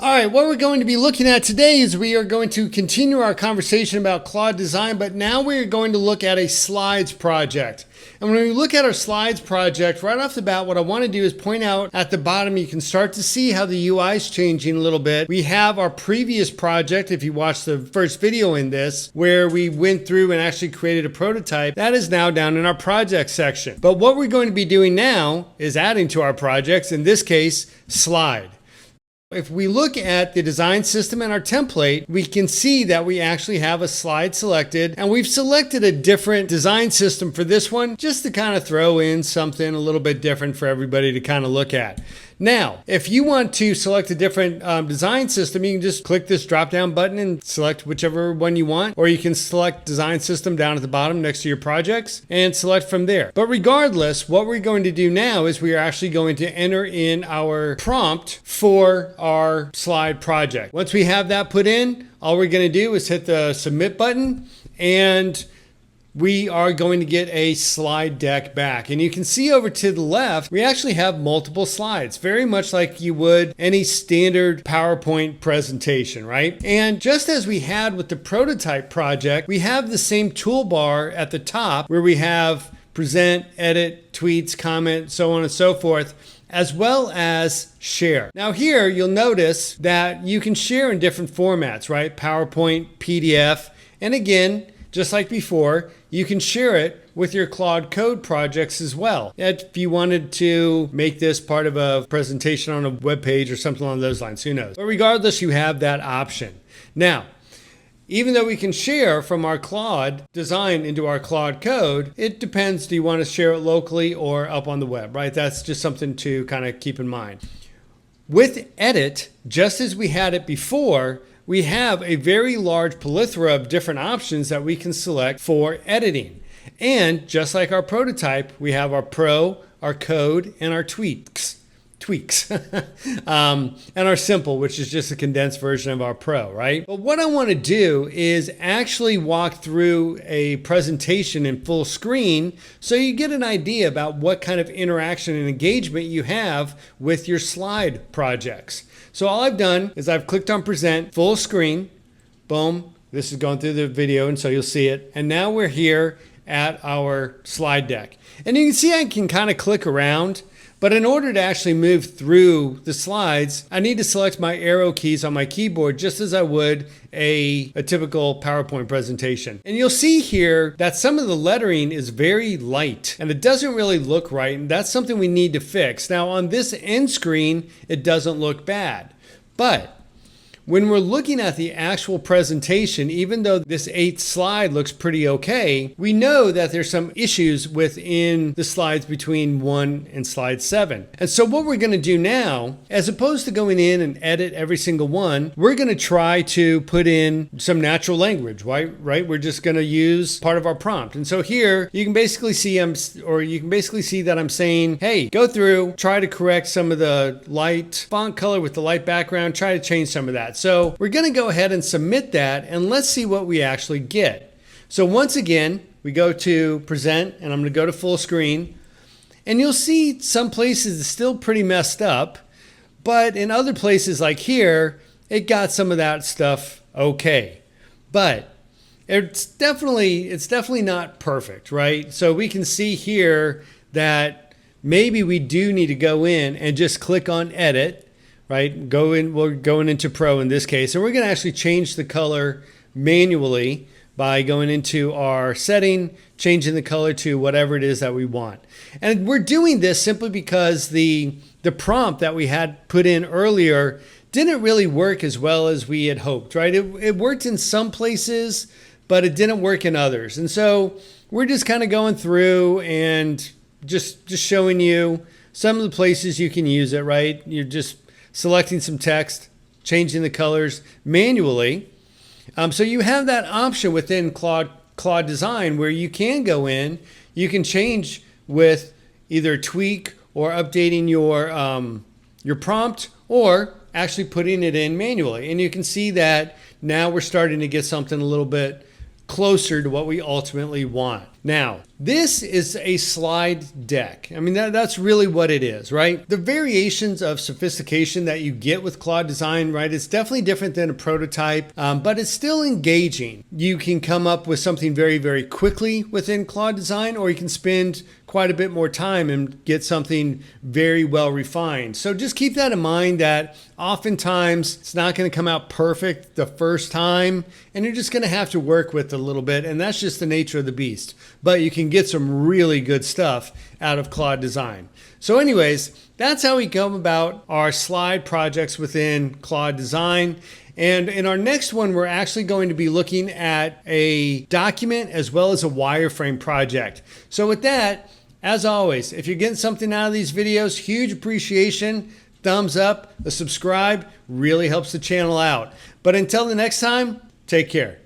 All right, what we're going to be looking at today is we are going to continue our conversation about Claude Design, but now we're going to look at a slides project. And when we look at our slides project, right off the bat, what I want to do is point out at the bottom, you can start to see how the UI is changing a little bit. We have our previous project, if you watched the first video in this, where we went through and actually created a prototype. That is now down in our project section. But what we're going to be doing now is adding to our projects, in this case, slide. If we look at the design system and our template, we can see that we actually have a slide selected, and we've selected a different design system for this one just to kind of throw in something a little bit different for everybody to kind of look at. Now, if you want to select a different design system, you can just click this drop down button and select whichever one you want, or you can select design system down at the bottom next to your projects and select from there. But regardless, what we're going to do now is we are actually going to enter in our prompt for our slide project. Once we have that put in, all we're going to do is hit the submit button, and we are going to get a slide deck back. And you can see over to the left, we actually have multiple slides, very much like you would any standard PowerPoint presentation, right? And just as we had with the prototype project, we have the same toolbar at the top where we have present, edit, tweets, comment, so on and so forth, as well as share. Now here, you'll notice that you can share in different formats, right? PowerPoint, PDF, and again, just like before, you can share it with your Claude Code projects as well. If you wanted to make this part of a presentation on a web page or something along those lines, who knows? But regardless, you have that option. Now, even though we can share from our Claude Design into our Claude Code, it depends, do you want to share it locally or up on the web, right? That's just something to kind of keep in mind. With Edit, just as we had it before, we have a very large plethora of different options that we can select for editing. And just like our prototype, we have our Pro, our Code, and our Tweaks. And our Simple, which is just a condensed version of our Pro, right? But what I want to do is actually walk through a presentation in full screen so you get an idea about what kind of interaction and engagement you have with your slide projects. So all I've done is I've clicked on present, full screen, boom, this is going through the video and so you'll see it. And now we're here at our slide deck. And you can see I can kind of click around, but in order to actually move through the slides, I need to select my arrow keys on my keyboard just as I would a typical PowerPoint presentation. And you'll see here that some of the lettering is very light and it doesn't really look right, and that's something we need to fix. Now on this end screen, it doesn't look bad, but when we're looking at the actual presentation, even though this 8th slide looks pretty okay, we know that there's some issues within the slides between 1 and slide 7. And so what we're going to do now, as opposed to going in and edit every single one, we're going to try to put in some natural language, right? We're just going to use part of our prompt. And so here you can basically see that I'm saying, hey, go through, try to correct some of the light font color with the light background, try to change some of that. So we're going to go ahead and submit that, and let's see what we actually get. So once again, we go to present, and I'm going to go to full screen, and you'll see some places it's still pretty messed up, but in other places like here, it got some of that stuff okay. But it's definitely not perfect, right? So we can see here that maybe we do need to go in and just click on edit. Right, we're going into Pro in this case, and we're going to actually change the color manually by going into our setting, changing the color to whatever it is that we want. And we're doing this simply because the prompt that we had put in earlier didn't really work as well as we had hoped, right? It worked in some places, but it didn't work in others. And so we're just kind of going through and just showing you some of the places you can use it, right? You're just selecting some text, changing the colors manually. So you have that option within Claude Design where you can go in, you can change with either tweak or updating your prompt, or actually putting it in manually. And you can see that now we're starting to get something a little bit closer to what we ultimately want. Now, this is a slide deck. I mean, that's really what it is, right? The variations of sophistication that you get with Claude Design, right? It's definitely different than a prototype, but it's still engaging. You can come up with something very, very quickly within Claude Design, or you can spend quite a bit more time and get something very well refined. So just keep that in mind, that oftentimes it's not going to come out perfect the first time, and you're just going to have to work with it a little bit, and that's just the nature of the beast. But you can get some really good stuff out of Claude Design. So anyways, that's how we come about our slide projects within Claude Design. And in our next one, we're actually going to be looking at a document as well as a wireframe project. So with that, as always, if you're getting something out of these videos, huge appreciation. Thumbs up, a subscribe really helps the channel out. But until the next time, take care.